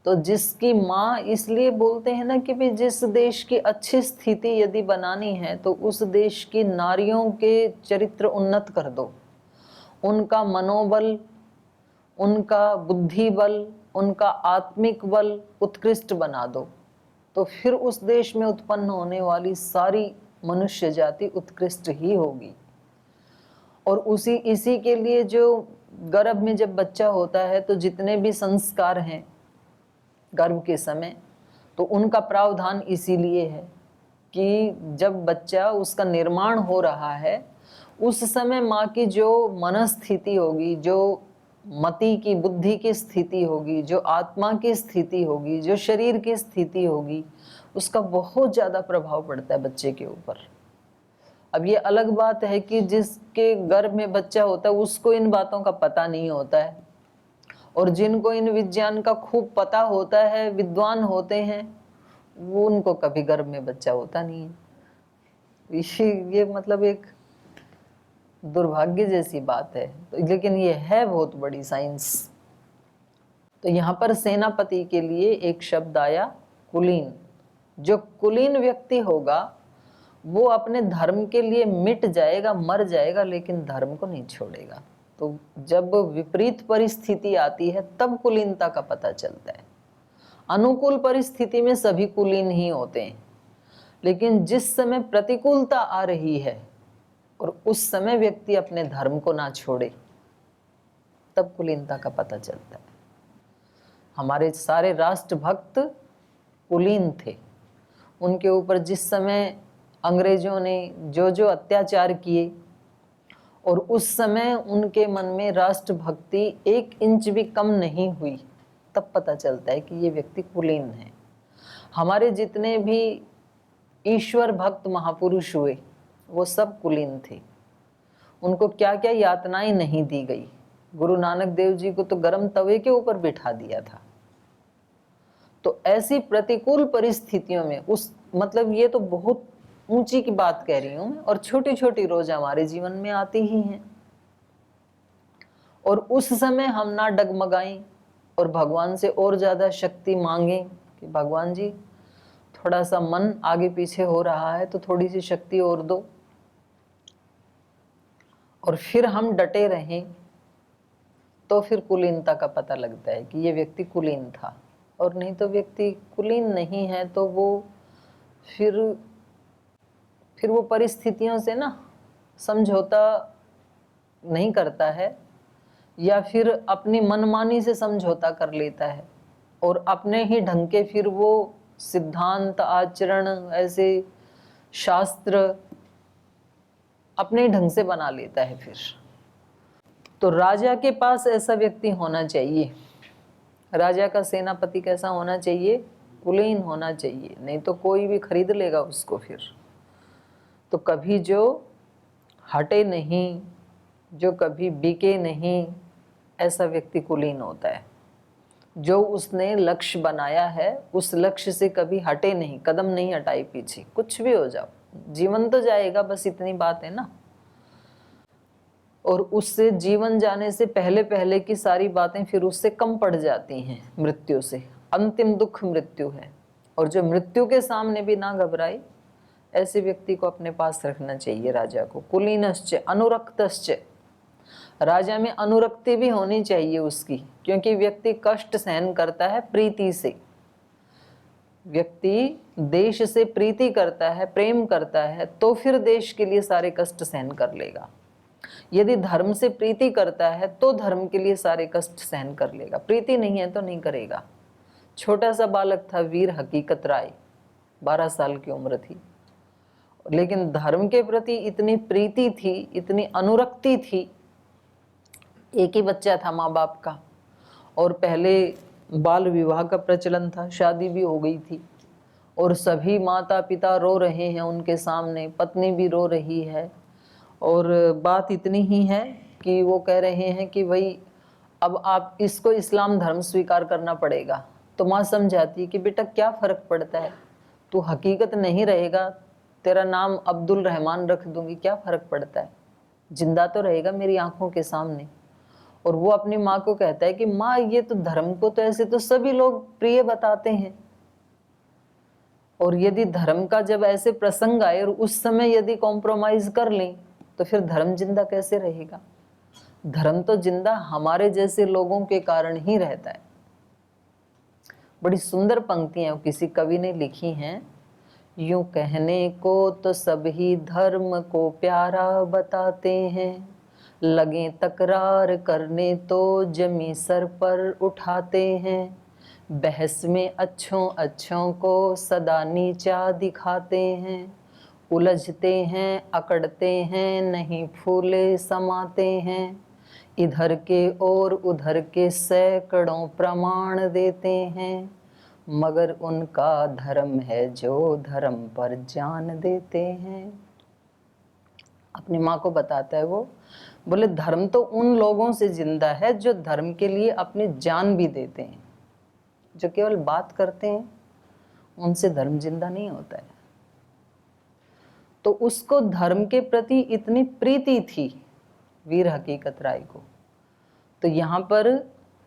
तो जिसकी माँ, इसलिए बोलते हैं ना कि भाई जिस देश की अच्छी स्थिति यदि बनानी है तो उस देश की नारियों के चरित्र उन्नत कर दो, उनका मनोबल, उनका बुद्धि बल, उनका आत्मिक बल उत्कृष्ट बना दो, तो फिर उस देश में उत्पन्न होने वाली सारी मनुष्य जाति उत्कृष्ट ही होगी। और इसी के लिए जो गर्भ में जब बच्चा होता है तो जितने भी संस्कार हैं गर्भ के समय, तो उनका प्रावधान इसीलिए है कि जब बच्चा उसका निर्माण हो रहा है उस समय माँ की जो मनस्थिति होगी, जो मति की, बुद्धि की स्थिति होगी, जो आत्मा की स्थिति होगी, जो शरीर की स्थिति होगी, उसका बहुत ज़्यादा प्रभाव पड़ता है बच्चे के ऊपर। अब ये अलग बात है कि जिसके गर्भ में बच्चा होता है उसको इन बातों का पता नहीं होता है, और जिनको इन विज्ञान का खूब पता होता है, विद्वान होते हैं, वो उनको कभी गर्भ में बच्चा होता नहीं है। ये मतलब एक दुर्भाग्य जैसी बात है, तो लेकिन ये है बहुत बड़ी साइंस। तो यहाँ पर सेनापति के लिए एक शब्द आया कुलीन। जो कुलीन व्यक्ति होगा वो अपने धर्म के लिए मिट जाएगा, मर जाएगा, लेकिन धर्म को नहीं छोड़ेगा। तो जब विपरीत परिस्थिति आती है तब कुलीनता का पता चलता है। अनुकूल परिस्थिति में सभी कुलीन ही होते हैं, लेकिन जिस समय प्रतिकूलता आ रही है और उस समय व्यक्ति अपने धर्म को ना छोड़े तब कुलीनता का पता चलता है। हमारे सारे राष्ट्रभक्त कुलीन थे। उनके ऊपर जिस समय अंग्रेजों ने जो जो अत्याचार किए और उस समय उनके मन में राष्ट्रभक्ति 1 इंच भी कम नहीं हुई, तब पता चलता है कि ये व्यक्ति कुलीन है। हमारे जितने भी ईश्वर भक्त महापुरुष हुए वो सब कुलीन थे। उनको क्या क्या यातनाएं नहीं दी गई। गुरु नानक देव जी को तो गर्म तवे के ऊपर बिठा दिया था। तो ऐसी प्रतिकूल परिस्थितियों में मतलब ये तो बहुत ऊंची की बात कह रही हूं मैं, और छोटी छोटी रोज हमारे जीवन में आती ही हैं। और उस समय हम ना डगमगाएं और भगवान से और ज्यादा शक्ति मांगें कि भगवान जी थोड़ा सा मन आगे पीछे हो रहा है तो थोड़ी सी शक्ति और दो, और फिर हम डटे रहें, तो फिर कुलीनता का पता लगता है कि ये व्यक्ति कुलीन था। और नहीं तो व्यक्ति कुलीन नहीं है तो वो फिर वो परिस्थितियों से ना समझौता नहीं करता है, या फिर अपनी मनमानी से समझौता कर लेता है और अपने ही ढंग के फिर वो सिद्धांत, आचरण, ऐसे शास्त्र अपने ढंग से बना लेता है फिर। तो राजा के पास ऐसा व्यक्ति होना चाहिए। राजा का सेनापति कैसा होना चाहिए? कुलीन होना चाहिए, नहीं तो कोई भी खरीद लेगा उसको फिर। तो कभी जो हटे नहीं, जो कभी बिके नहीं, ऐसा व्यक्ति कुलीन होता है। जो उसने लक्ष्य बनाया है उस लक्ष्य से कभी हटे नहीं, कदम नहीं हटाई पीछे। कुछ भी हो जाओ, जीवन तो जाएगा, बस इतनी बात है ना। और उससे जीवन जाने से पहले पहले की सारी बातें फिर उससे कम पड़ जाती हैं मृत्यु से। अंतिम दुख मृत्यु है, और जो मृत्यु के सामने भी ना घबराए, ऐसे व्यक्ति को अपने पास रखना चाहिए राजा को। कुलीनश्च अनुरक्तश्च, राजा में अनुरक्ति भी होनी चाहिए उसकी, क्योंकि व्यक्ति कष्ट सहन करता है प्रीति से। व्यक्ति देश से प्रीति करता है, प्रेम करता है, तो फिर देश के लिए सारे कष्ट सहन कर लेगा। यदि धर्म से प्रीति करता है तो धर्म के लिए सारे कष्ट सहन कर लेगा, प्रीति नहीं है तो नहीं करेगा। छोटा सा बालक था वीर हकीकत राय, 12 साल की उम्र थी, लेकिन धर्म के प्रति इतनी प्रीति थी, इतनी अनुरक्ति थी। एक ही बच्चा था माँ बाप का, और पहले बाल विवाह का प्रचलन था, शादी भी हो गई थी, और सभी माता पिता रो रहे हैं उनके सामने, पत्नी भी रो रही है, और बात इतनी ही है कि वो कह रहे हैं कि भाई अब आप इसको इस्लाम धर्म स्वीकार करना पड़ेगा। तो माँ समझाती कि बेटा क्या फ़र्क पड़ता है, तू हकीकत नहीं रहेगा, तेरा नाम अब्दुल रहमान रख दूंगी, क्या फ़र्क पड़ता है, जिंदा तो रहेगा मेरी आंखों के सामने। और वो अपनी माँ को कहता है कि माँ ये तो धर्म को तो ऐसे तो सभी लोग प्रिय बताते हैं, और यदि धर्म का जब ऐसे प्रसंग आए और उस समय यदि कॉम्प्रोमाइज कर लें तो फिर धर्म जिंदा कैसे रहेगा। धर्म तो जिंदा हमारे जैसे लोगों के कारण ही रहता है। बड़ी सुंदर पंक्तियां किसी कवि ने लिखी हैं, यूं कहने को तो सभी धर्म को प्यारा बताते हैं, लगे तकरार करने तो जमी सर पर उठाते हैं, बहस में अच्छों अच्छों को सदा नीचा दिखाते हैं, उलझते हैं अकड़ते हैं नहीं फूले समाते हैं, इधर के और उधर के सैकड़ों प्रमाण देते हैं, मगर उनका धर्म है जो धर्म पर जान देते हैं। अपनी माँ को बताता है वो, बोले धर्म तो उन लोगों से जिंदा है जो धर्म के लिए अपनी जान भी देते हैं, जो केवल बात करते हैं उनसे धर्म जिंदा नहीं होता है। तो उसको धर्म के प्रति इतनी प्रीति थी वीर हकीकत राय को। तो यहाँ पर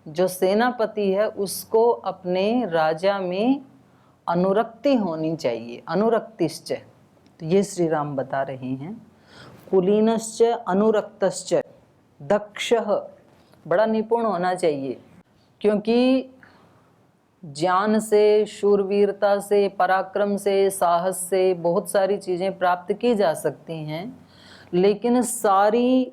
जो सेनापति है उसको अपने राजा में अनुरक्ति होनी चाहिए, अनुरक्तिश्च। तो ये श्री राम बता रहे हैं, कुलीनश्च अनुरक्तश्च दक्षः, बड़ा निपुण होना चाहिए, क्योंकि ज्ञान से, शूरवीरता से, पराक्रम से, साहस से बहुत सारी चीज़ें प्राप्त की जा सकती हैं, लेकिन सारी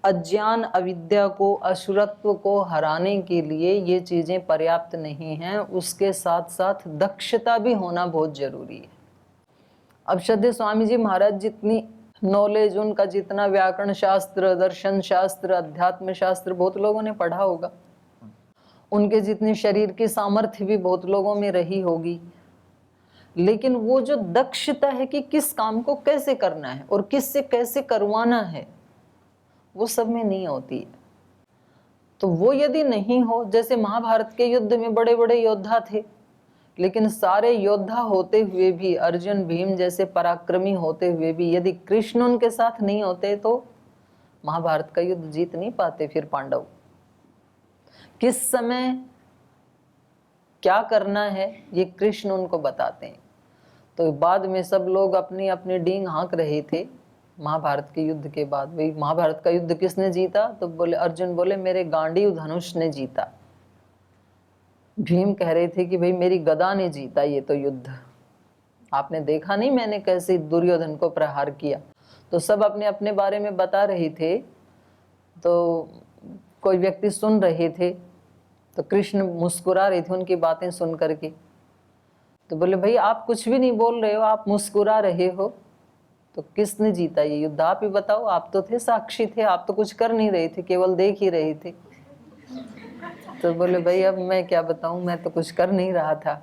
अज्ञान अविद्या को, असुरत्व को हराने के लिए ये चीज़ें पर्याप्त नहीं हैं। उसके साथ साथ दक्षता भी होना बहुत जरूरी है। अब श्रद्धेय स्वामी जी महाराज जितनी नॉलेज, उनका जितना व्याकरण शास्त्र, दर्शन शास्त्र, अध्यात्म शास्त्र बहुत लोगों ने पढ़ा होगा, उनके जितनी शरीर की सामर्थ्य भी बहुत लोगों में रही होगी, लेकिन वो जो दक्षता है कि किस काम को कैसे करना है और किससे कैसे करवाना है, वो सब में नहीं होती है। तो वो यदि नहीं हो, जैसे महाभारत के युद्ध में बड़े बड़े योद्धा थे, लेकिन सारे योद्धा होते हुए भी, अर्जुन भीम जैसे पराक्रमी होते हुए भी, यदि कृष्ण उनके साथ नहीं होते तो महाभारत का युद्ध जीत नहीं पाते। फिर पांडव किस समय क्या करना है ये कृष्ण उनको बताते हैं। तो बाद में सब लोग अपनी अपनी डींग हाँक रहे थे महाभारत के युद्ध के बाद। भाई महाभारत का युद्ध किसने जीता? तो बोले, अर्जुन बोले मेरे गांडीव धनुष ने जीता। भीम कह रहे थे कि भाई मेरी गदा ने जीता ये तो युद्ध, आपने देखा नहीं मैंने कैसे दुर्योधन को प्रहार किया। तो सब अपने अपने बारे में बता रहे थे। तो कोई व्यक्ति सुन रहे थे, तो कृष्ण मुस्कुरा रहे थे उनकी बातें सुन करके। तो बोले भाई आप कुछ भी नहीं बोल रहे हो, आप मुस्कुरा रहे हो, तो किसने जीता ये युद्ध? आप ही बताओ, आप तो थे साक्षी थे, आप तो कुछ कर नहीं रहे थे, केवल देख ही रहे थे। तो बोले भाई अब मैं क्या बताऊं, मैं तो कुछ कर नहीं रहा था,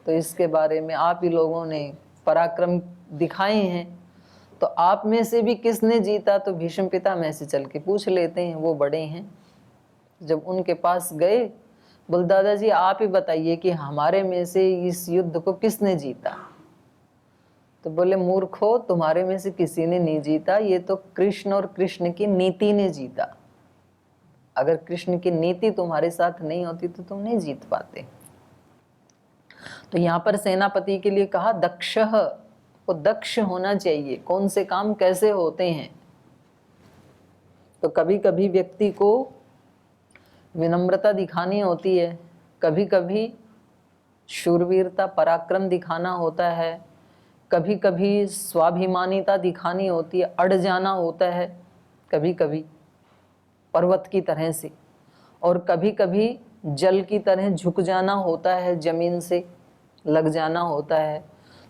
तो इसके बारे में आप ही लोगों ने पराक्रम दिखाए हैं, तो आप में से भी किसने जीता? तो भीष्म पितामह से चल के पूछ लेते हैं, वो बड़े हैं। जब उनके पास गए, बोल दादाजी आप ही बताइए कि हमारे में से इस युद्ध को किसने जीता? तो बोले मूर्खो, तुम्हारे में से किसी ने नहीं जीता, ये तो कृष्ण और कृष्ण की नीति ने जीता। अगर कृष्ण की नीति तुम्हारे साथ नहीं होती तो तुम नहीं जीत पाते। तो यहाँ पर सेनापति के लिए कहा दक्षः, वो दक्ष होना चाहिए, कौन से काम कैसे होते हैं। तो कभी कभी व्यक्ति को विनम्रता दिखानी होती है, कभी कभी शूरवीरता पराक्रम दिखाना होता है, कभी कभी स्वाभिमानिता दिखानी होती है, अड़ जाना होता है कभी कभी पर्वत की तरह से, और कभी कभी जल की तरह झुक जाना होता है, जमीन से लग जाना होता है।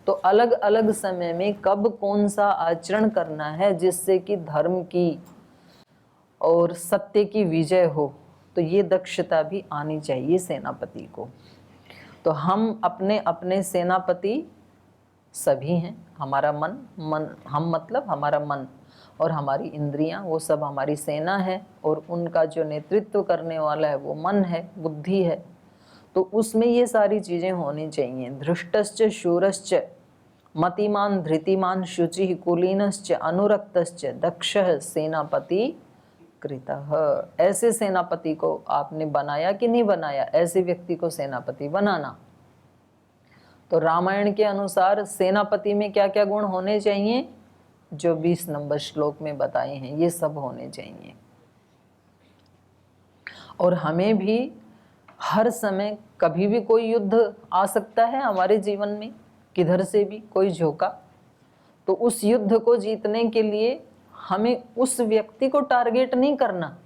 तो अलग अलग समय में कब कौन सा आचरण करना है जिससे कि धर्म की और सत्य की विजय हो, तो ये दक्षता भी आनी चाहिए सेनापति को। तो हम अपने अपने सेनापति सभी हैं। हमारा मन हम मतलब हमारा मन और हमारी इंद्रियां, वो सब हमारी सेना है, और उनका जो नेतृत्व करने वाला है वो मन है, बुद्धि है। तो उसमें ये सारी चीजें होनी चाहिए। धृष्टश्च शूरश्च मतिमान धृतिमान शुचिः कुलीनश्च अनुरक्तश्च दक्षः सेनापति कृतः। ऐसे सेनापति को आपने बनाया कि नहीं बनाया, ऐसे व्यक्ति को सेनापति बनाना। तो रामायण के अनुसार सेनापति में क्या क्या गुण होने चाहिए, जो 20 नंबर श्लोक में बताए हैं, ये सब होने चाहिए। और हमें भी हर समय कभी भी कोई युद्ध आ सकता है हमारे जीवन में, किधर से भी कोई झोंका। तो उस युद्ध को जीतने के लिए हमें उस व्यक्ति को टारगेट नहीं करना,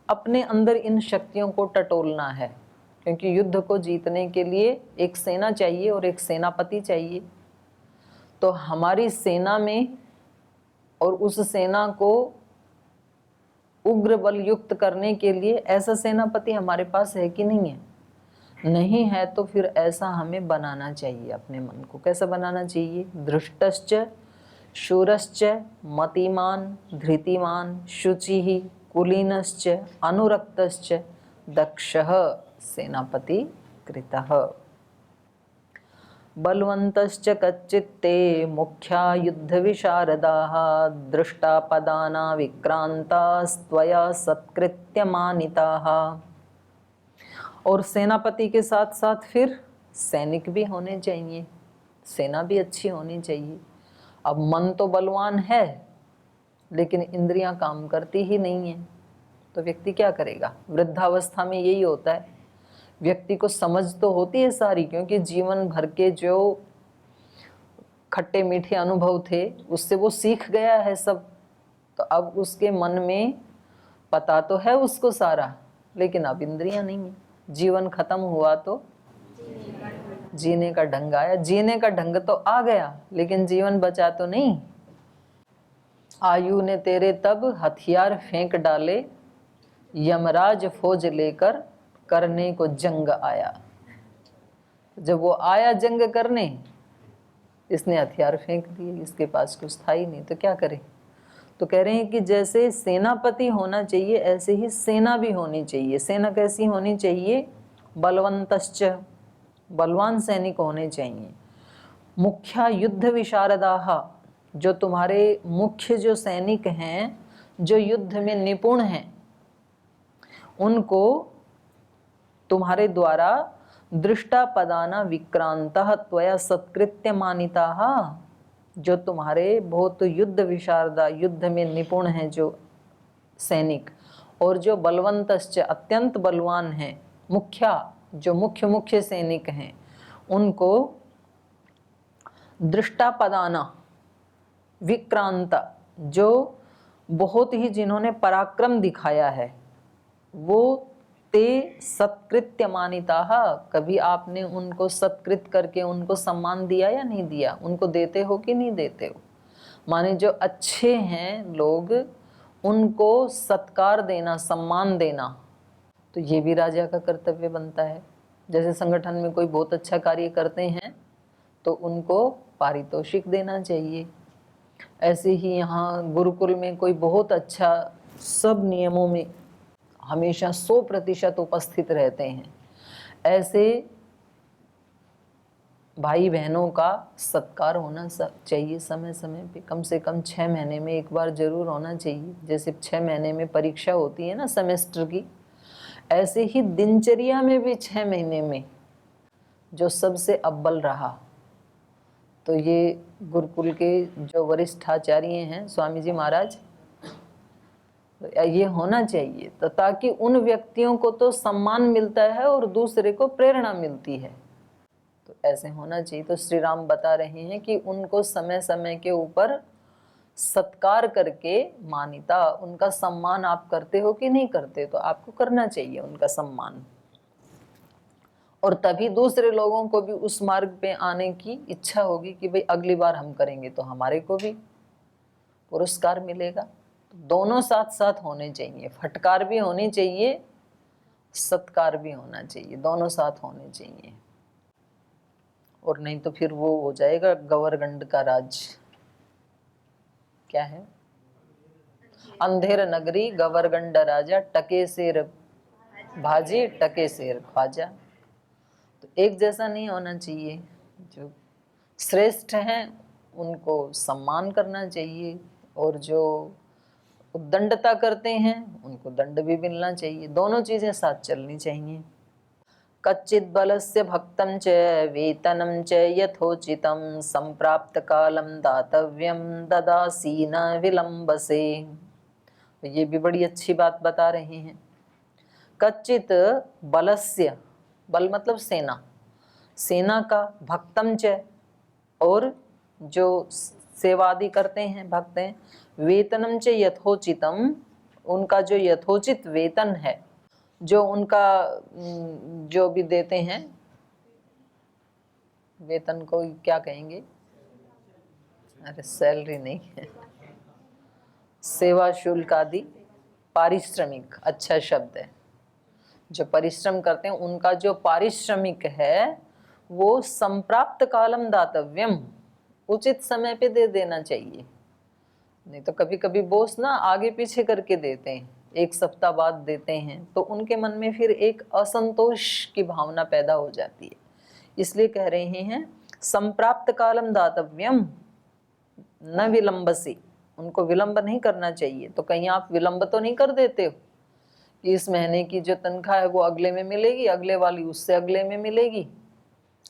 अपने अंदर इन शक्तियों को टटोलना है। क्योंकि युद्ध को जीतने के लिए एक सेना चाहिए और एक सेनापति चाहिए। तो हमारी सेना में और उस सेना को उग्र बल युक्त करने के लिए ऐसा सेनापति हमारे पास है कि नहीं है? नहीं है तो फिर ऐसा हमें बनाना चाहिए अपने मन को। कैसा बनाना चाहिए? धृष्टश्च शूरश्च मतिमान धृतिमान शुचिः कुलीनश्च अनुरक्तश्च दक्षः सेनापति कृतः। बलवन्तश्च कच्चित्ते मुख्या युद्ध विशारदाः दृष्टापदाना विक्रांतास्त्वया सत्कृत्य मानिताः। और सेनापति के साथ साथ फिर सैनिक भी होने चाहिए, सेना भी अच्छी होनी चाहिए। अब मन तो बलवान है लेकिन इंद्रियां काम करती ही नहीं है, तो व्यक्ति क्या करेगा? वृद्धावस्था में यही होता है। व्यक्ति को समझ तो होती है सारी, क्योंकि जीवन भर के जो खट्टे मीठे अनुभव थे उससे वो सीख गया है सब। तो अब उसके मन में पता तो है उसको सारा, लेकिन अब इंद्रियां नहीं है। जीवन खत्म हुआ तो जीने का ढंग आया। जीने का ढंग तो आ गया लेकिन जीवन बचा तो नहीं। आयु ने तेरे तब हथियार फेंक डाले, यमराज फौज लेकर करने को जंग आया। जब वो आया जंग करने, इसने हथियार फेंक दिए, इसके पास कुछ था ही नहीं, तो क्या करे? तो कह रहे हैं कि जैसे सेनापति होना चाहिए ऐसे ही सेना भी होनी चाहिए। सेना कैसी होनी चाहिए? बलवंतश्च, बलवान सैनिक होने चाहिए। मुख्या युद्ध विशारदाः, जो तुम्हारे मुख्य जो सैनिक हैं, जो युद्ध में निपुण हैं, उनको तुम्हारे द्वारा दृष्टापदाना विक्रांतः त्वया सत्कृत्य मानिताः, जो तुम्हारे बहुत युद्ध विशारदा, युद्ध में निपुण हैं जो सैनिक, और जो बलवंतश्च अत्यंत बलवान हैं, मुख्या जो मुख्य सैनिक हैं, उनको दृष्टापदाना विक्रांत, जो बहुत ही जिन्होंने पराक्रम दिखाया है, वो ते सत्कृत्य मानिताः, कभी आपने उनको सत्कृत करके उनको सम्मान दिया या नहीं दिया? उनको देते हो कि नहीं देते हो? माने जो अच्छे हैं लोग, उनको सत्कार देना, सम्मान देना, तो ये भी राजा का कर्तव्य बनता है। जैसे संगठन में कोई बहुत अच्छा कार्य करते हैं तो उनको पारितोषिक देना चाहिए। ऐसे ही यहाँ गुरुकुल में कोई बहुत अच्छा, सब नियमों में हमेशा 100% उपस्थित रहते हैं, ऐसे भाई बहनों का सत्कार होना चाहिए समय समय पे। कम से कम 6 महीने में एक बार जरूर होना चाहिए। जैसे 6 महीने में परीक्षा होती है ना सेमेस्टर की, ऐसे ही दिनचर्या में भी 6 महीने में जो सबसे अव्वल रहा तो ये गुरुकुल के जो वरिष्ठ आचार्य हैं स्वामी जी महाराज, ये होना चाहिए, तो ताकि उन व्यक्तियों को तो सम्मान मिलता है और दूसरे को प्रेरणा मिलती है। तो ऐसे होना चाहिए। तो श्री राम बता रहे हैं कि उनको समय समय के ऊपर सत्कार करके मान्यता, उनका सम्मान आप करते हो कि नहीं करते, तो आपको करना चाहिए उनका सम्मान। और तभी दूसरे लोगों को भी उस मार्ग पे आने की इच्छा होगी कि भाई अगली बार हम करेंगे तो हमारे को भी पुरस्कार मिलेगा। तो दोनों साथ साथ होने चाहिए, फटकार भी होनी चाहिए, सत्कार भी होना चाहिए, दोनों साथ होने चाहिए। और नहीं तो फिर वो हो जाएगा गवरगंड का राज। क्या है? अंधेर नगरी गवरगंड राजा, टके शेर भाजी टके शेर ख्वाजा। तो एक जैसा नहीं होना चाहिए। जो श्रेष्ठ हैं उनको सम्मान करना चाहिए, और जो उद्दंडता करते हैं उनको दंड भी मिलना चाहिए। दोनों चीजें साथ चलनी चाहिए। कच्चित् बलस्य भक्तं च वेतनं च यथोचितं संप्राप्त कालं दातव्यं ददासी न विलंबसे। ये भी बड़ी अच्छी बात बता रहे हैं। कच्चित बलस्य, बल मतलब सेना, सेना का, भक्तम च और जो सेवादि करते हैं भक्त हैं, वेतनम च यथोचितम, उनका जो यथोचित वेतन है, जो उनका जो भी देते हैं, वेतन को क्या कहेंगे? अरे सैलरी नहीं है, सेवा शुल्क आदि, पारिश्रमिक अच्छा शब्द है। जो परिश्रम करते हैं उनका जो पारिश्रमिक है वो संप्राप्त कालम दातव्यम, उचित समय पे दे देना चाहिए। नहीं तो कभी कभी बॉस ना आगे पीछे करके देते हैं, एक सप्ताह बाद देते हैं, तो उनके मन में फिर एक असंतोष की भावना पैदा हो जाती है। इसलिए कह रहे हैं संप्राप्त कालम दातव्यम न विलंबसी, उनको विलंब नहीं करना चाहिए। तो कहीं आप विलंब तो नहीं कर देते हो कि इस महीने की जो तनख्वाह है वो अगले में मिलेगी, अगले वाली उससे अगले में मिलेगी।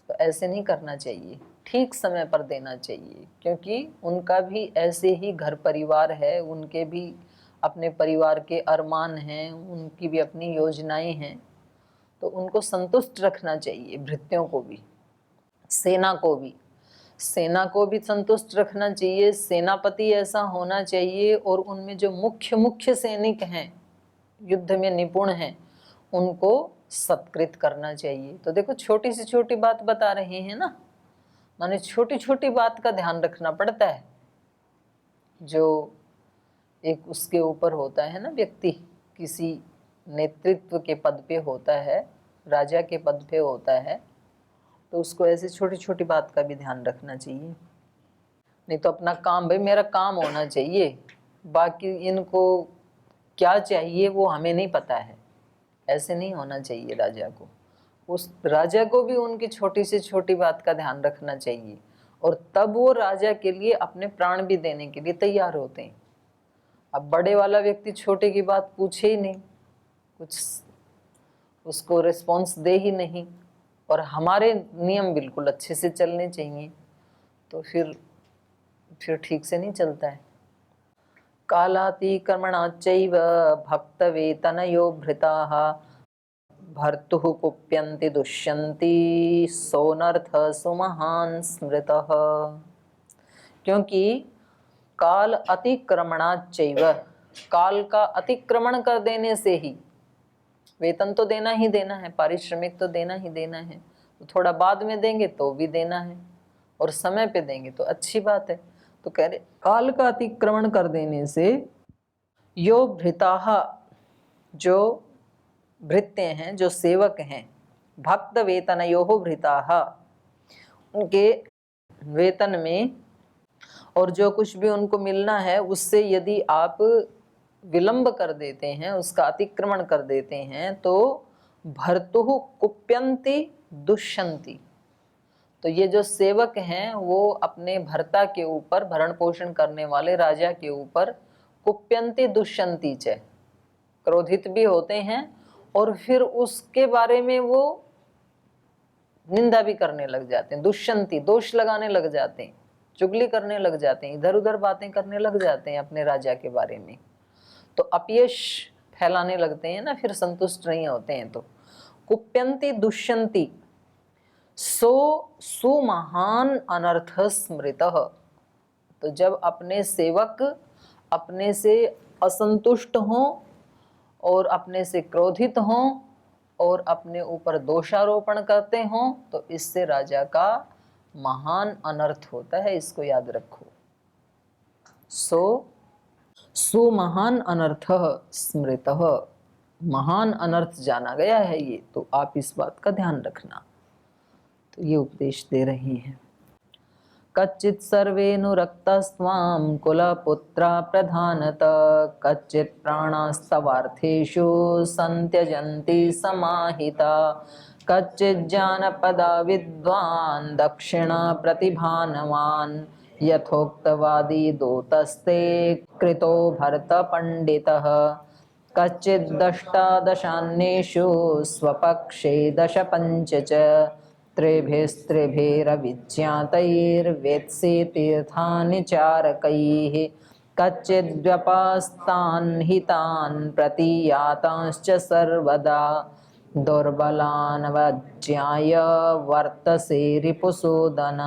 तो ऐसे नहीं करना चाहिए, ठीक समय पर देना चाहिए, क्योंकि उनका भी ऐसे ही घर परिवार है, उनके भी अपने परिवार के अरमान हैं, उनकी भी अपनी योजनाएं हैं। तो उनको संतुष्ट रखना चाहिए, भृत्यों को भी, सेना को भी, सेना को भी संतुष्ट रखना चाहिए। सेनापति ऐसा होना चाहिए, और उनमें जो मुख्य मुख्य सैनिक हैं, युद्ध में निपुण हैं, उनको सत्कृत करना चाहिए। तो देखो छोटी से छोटी बात बता रहे हैं ना, माने छोटी छोटी बात का ध्यान रखना पड़ता है। जो एक उसके ऊपर होता है ना व्यक्ति, किसी नेतृत्व के पद पे होता है, राजा के पद पे होता है, तो उसको ऐसे छोटी छोटी बात का भी ध्यान रखना चाहिए। नहीं तो अपना काम, भाई मेरा काम होना चाहिए, बाकी इनको क्या चाहिए वो हमें नहीं पता है, ऐसे नहीं होना चाहिए राजा को। उस राजा को भी उनकी छोटी से छोटी बात का ध्यान रखना चाहिए, और तब वो राजा के लिए अपने प्राण भी देने के लिए तैयार होते हैं। अब बड़े वाला व्यक्ति छोटे की बात पूछे ही नहीं, कुछ उसको रिस्पॉन्स दे ही नहीं, और हमारे नियम बिल्कुल अच्छे से चलने चाहिए, तो फिर ठीक से नहीं चलता है। कालातिक्रमणाच्चैव भक्तवेतनयो भृताः भर्तुः कुप्यन्ति दुष्यन्ति सोनर्थ सुमहान स्मृतः। क्योंकि काल अतिक्रमणाच्चैव, काल का अतिक्रमण कर देने से ही, वेतन तो देना ही देना है, पारिश्रमिक तो देना ही देना है, तो थोड़ा बाद में देंगे तो भी देना है, और समय पे देंगे तो अच्छी बात है। तो कह रहे काल का अतिक्रमण कर देने से यो भृताः, जो भृत्य हैं, जो सेवक हैं, भक्त वेतनयोः भृताः, उनके वेतन में और जो कुछ भी उनको मिलना है उससे यदि आप विलंब कर देते हैं, उसका अतिक्रमण कर देते हैं, तो भर्तुः कुप्यन्ति दुष्यन्ति, तो ये जो सेवक हैं वो अपने भर्ता के ऊपर, भरण पोषण करने वाले राजा के ऊपर, कुप्यन्ति दुष्यन्ति च, क्रोधित भी होते हैं, और फिर उसके बारे में वो निंदा भी करने लग जाते हैं, दुष्यंती दोष लगाने लग जाते हैं, चुगली करने लग जाते हैं, इधर उधर बातें करने लग जाते हैं अपने राजा के बारे में, तो अपयश फैलाने लगते हैं ना, फिर संतुष्ट नहीं होते हैं। तो कुप्यंती दुष्यंती सो सुमहान अनर्थ स्मृतः। तो जब अपने सेवक अपने से असंतुष्ट हों और अपने से क्रोधित हों और अपने ऊपर दोषारोपण करते हों, तो इससे राजा का महान अनर्थ होता है, इसको याद रखो। सो सुमहान अनर्थ स्मृतः, महान अनर्थ जाना गया है ये, तो आप इस बात का ध्यान रखना। तो ये उपदेश दे रहे हैं। कच्चित् सर्वेऽनुरक्तस्त्वां कुलपुत्रा प्रधानत, कच्चित् प्राणास्तवार्थेषु सन्त्यजन्ति समाहिता, कच्चित् जानपदा विद्वान् दक्षिणा प्रतिभानवान्, यथोक्तवादी दूतस्ते कृतो भरतपण्डितः, कच्चित् दष्टादशान्नेषु स्वपक्षे दशपञ्च च, त्रिभिस्त्रिभिरविज्ञातैर्वेत्सि तीर्थानि चारकैः, कच्चिद्व्यपास्तान् हितान् प्रतीयातांश्च सर्वदा, दुर्बलान् वज्ञाय वर्तसे रिपुसूदन,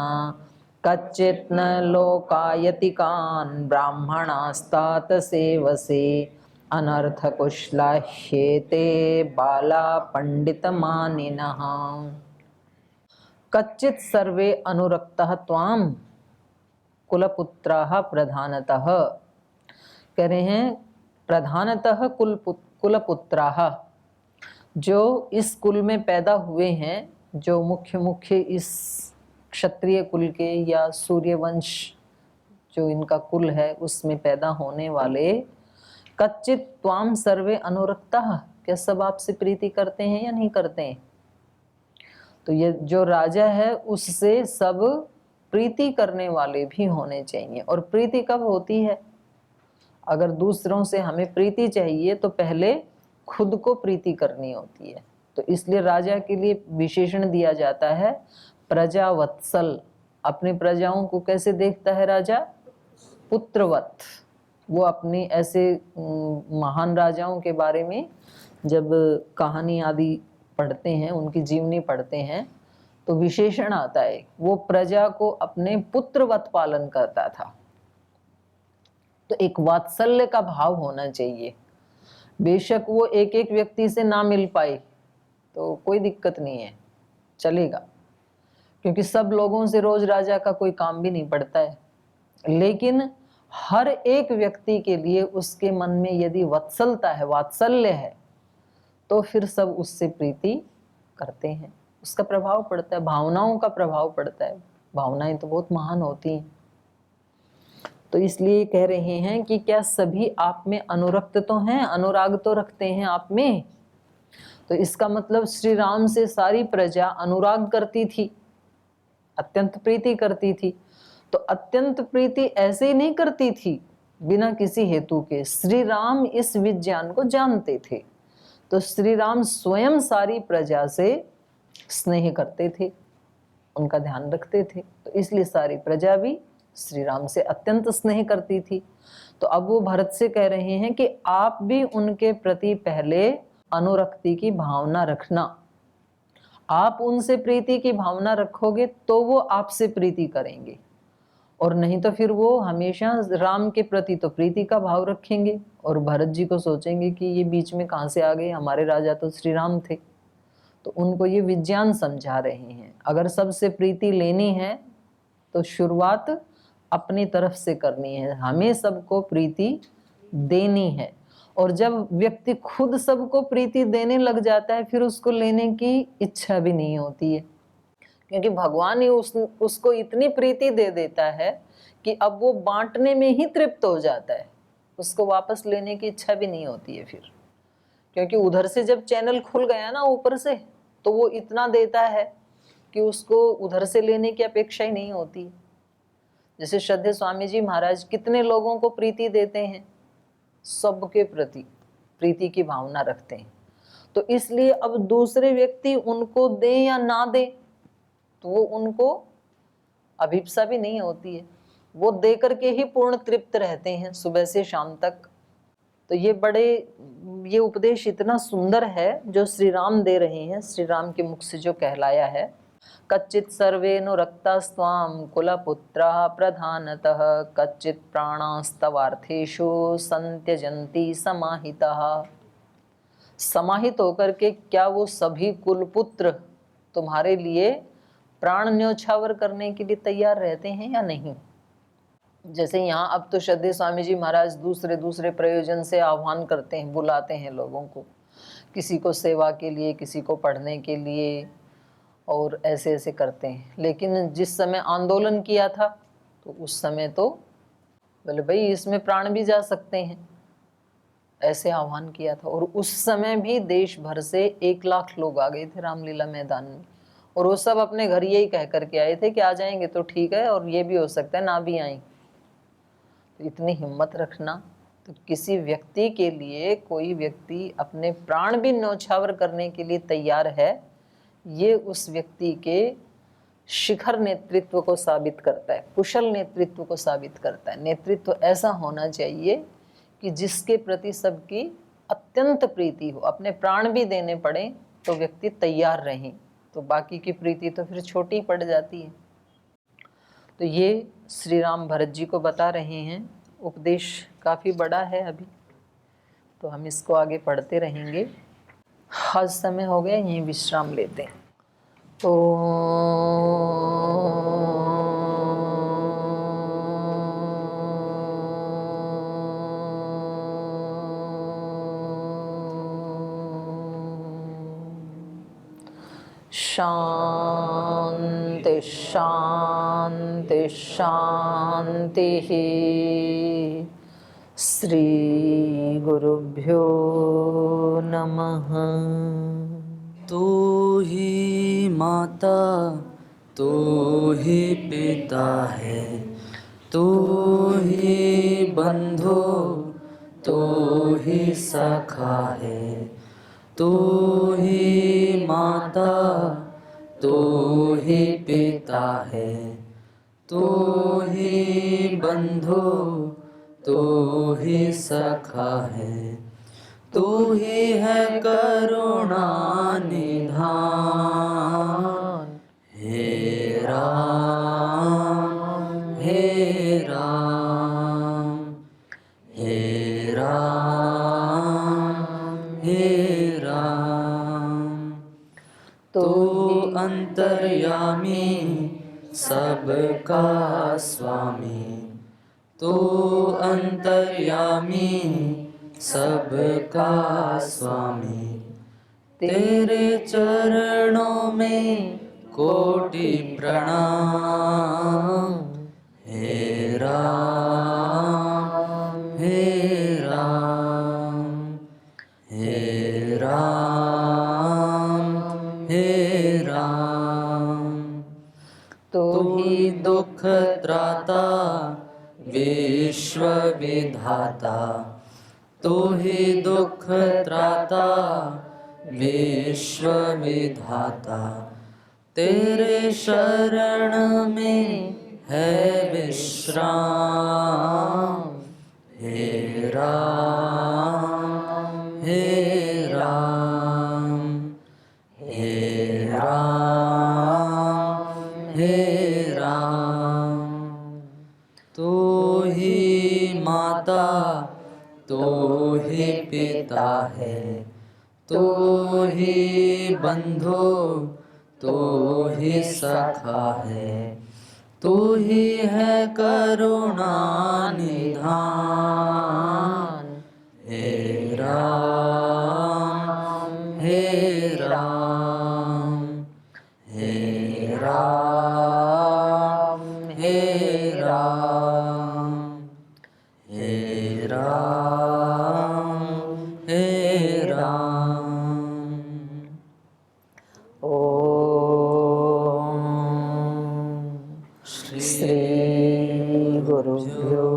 कच्चित् न लोकायतिकान् ब्राह्मणास्तात सेवसे, अनर्थकुशला ह्येते बाला पंडितमानिनः। कच्चित् सर्वे अनुरक्तः त्वां कुलपुत्राः प्रधानतः, कह रहे हैं प्रधानतः कुलपुत्राः, जो इस कुल में पैदा हुए हैं, जो मुख्य इस क्षत्रिय कुल के या सूर्यवंश जो इनका कुल है उसमें पैदा होने वाले, कच्चित् त्वां सर्वे अनुरक्तः, क्या सब आपसे प्रीति करते हैं या नहीं करते हैं? तो ये जो राजा है उससे सब प्रीति करने वाले भी होने चाहिए। और प्रीति कब होती है? अगर दूसरों से हमें प्रीति चाहिए तो पहले खुद को प्रीति करनी होती है। तो इसलिए राजा के लिए विशेषण दिया जाता है प्रजावत्सल। अपनी प्रजाओं को कैसे देखता है राजा? पुत्रवत। वो अपने ऐसे महान राजाओं के बारे में जब कहानी आदि पढ़ते हैं, उनकी जीवनी पढ़ते हैं, तो विशेषण आता है वो प्रजा को अपने पुत्रवत पालन करता था। तो एक वात्सल्य का भाव होना चाहिए। बेशक वो एक एक व्यक्ति से ना मिल पाए तो कोई दिक्कत नहीं है, चलेगा, क्योंकि सब लोगों से रोज राजा का कोई काम भी नहीं पड़ता है। लेकिन हर एक व्यक्ति के लिए उसके मन में यदि वत्सलता है, वात्सल्य है, तो फिर सब उससे प्रीति करते हैं। उसका प्रभाव पड़ता है, भावनाओं का प्रभाव पड़ता है। भावनाएं तो बहुत महान होती हैं। तो इसलिए कह रहे हैं कि क्या सभी आप में अनुरक्त तो हैं, अनुराग तो रखते हैं आप में? तो इसका मतलब श्री राम से सारी प्रजा अनुराग करती थी, अत्यंत प्रीति करती थी। तो अत्यंत प्रीति ऐसे ही नहीं करती थी बिना किसी हेतु के। श्री राम इस विज्ञान को जानते थे, तो श्री राम स्वयं सारी प्रजा से स्नेह करते थे, उनका ध्यान रखते थे। तो इसलिए सारी प्रजा भी श्री राम से अत्यंत स्नेह करती थी। तो अब वो भरत से कह रहे हैं कि आप भी उनके प्रति पहले अनुरक्ति की भावना रखना। आप उनसे प्रीति की भावना रखोगे तो वो आपसे प्रीति करेंगे, और नहीं तो फिर वो हमेशा राम के प्रति तो प्रीति का भाव रखेंगे और भरत जी को सोचेंगे कि ये बीच में कहाँ से आ गए, हमारे राजा तो श्री राम थे। तो उनको ये विज्ञान समझा रहे हैं, अगर सबसे प्रीति लेनी है तो शुरुआत अपनी तरफ से करनी है, हमें सबको प्रीति देनी है। और जब व्यक्ति खुद सबको प्रीति देने लग जाता है, फिर उसको लेने की इच्छा भी नहीं होती है, क्योंकि भगवान ही उसको इतनी प्रीति दे देता है कि अब वो बांटने में ही तृप्त हो जाता है, उसको वापस लेने की इच्छा भी नहीं होती है फिर। क्योंकि उधर से जब चैनल खुल गया ना ऊपर से, तो वो इतना देता है कि उसको उधर से लेने की अपेक्षा ही नहीं होती। जैसे श्रद्धेय स्वामी जी महाराज कितने लोगों को प्रीति देते हैं, सबके प्रति प्रीति की भावना रखते हैं। तो इसलिए अब दूसरे व्यक्ति उनको दे या ना दे, तो वो उनको अभिप्सा भी नहीं होती है, वो दे करके ही पूर्ण तृप्त रहते हैं सुबह से शाम तक। तो ये उपदेश इतना सुंदर है जो श्री राम दे रहे हैं, श्री राम के मुख से जो कहलाया है। कच्चित सर्वेनु रक्तास्त्वां कुलपुत्राः प्रधानतः कच्चित प्राणास्तवार्थेषु संत्यजन्ति समाहिताः। समाहित होकर के क्या वो सभी कुलपुत्र तुम्हारे लिए प्राण न्योछावर करने के लिए तैयार रहते हैं या नहीं? जैसे यहाँ अब तो श्रद्धेय स्वामी जी महाराज दूसरे दूसरे प्रयोजन से आह्वान करते हैं, बुलाते हैं लोगों को, किसी को सेवा के लिए, किसी को पढ़ने के लिए, और ऐसे ऐसे करते हैं। लेकिन जिस समय आंदोलन किया था तो उस समय तो बोले भाई इसमें प्राण भी जा सकते हैं, ऐसे आह्वान किया था। और उस समय भी देश भर से 1 लाख लोग आ गए थे रामलीला मैदान में, और वो सब अपने घर यही कह करके आए थे कि आ जाएंगे तो ठीक है, और ये भी हो सकता है ना भी आए। तो इतनी हिम्मत रखना। तो किसी व्यक्ति के लिए कोई व्यक्ति अपने प्राण भी न्यौछावर करने के लिए तैयार है, ये उस व्यक्ति के शिखर नेतृत्व को साबित करता है, कुशल नेतृत्व को साबित करता है। नेतृत्व ऐसा होना चाहिए कि जिसके प्रति सबकी अत्यंत प्रीति हो, अपने प्राण भी देने पड़े तो व्यक्ति तैयार रहे, तो बाकी की प्रीति तो फिर छोटी पड़ जाती है। तो ये श्री राम भरत जी को बता रहे हैं। उपदेश काफ़ी बड़ा है अभी, तो हम इसको आगे पढ़ते रहेंगे। आज समय हो गया, यहीं विश्राम लेते हैं। तो शांति शांति शांति। श्री गुरुभ्यो नमः। तू ही माता तू ही पिता है, तू ही बंधु तू ही सखा है। तू ही माता तू ही पिता है, तू ही बंधु तू ही सखा है। तू ही है करुणा निधान। हे राम हे राम हे राम हे राम। तू अंतर्यामी सबका स्वामी, तू अंतर्यामी सबका स्वामी। तेरे चरणों में कोटि प्रणाम। हे राम हे राम हे राम हे राम। तू ही दुख त्राता विश्व विधाता, तू ही दुख त्राता विश्व विधाता। तेरे शरण में है विश्राम। हे राम हे राम हे राम हे राम। तू ही माता तू ही पिता है, तू ही बंधु तू ही सखा है। तू ही है करुणा निधान। हे राम हे राम हे राम हे राम हे राम हे राम। ओम श्री गुरुभ्यो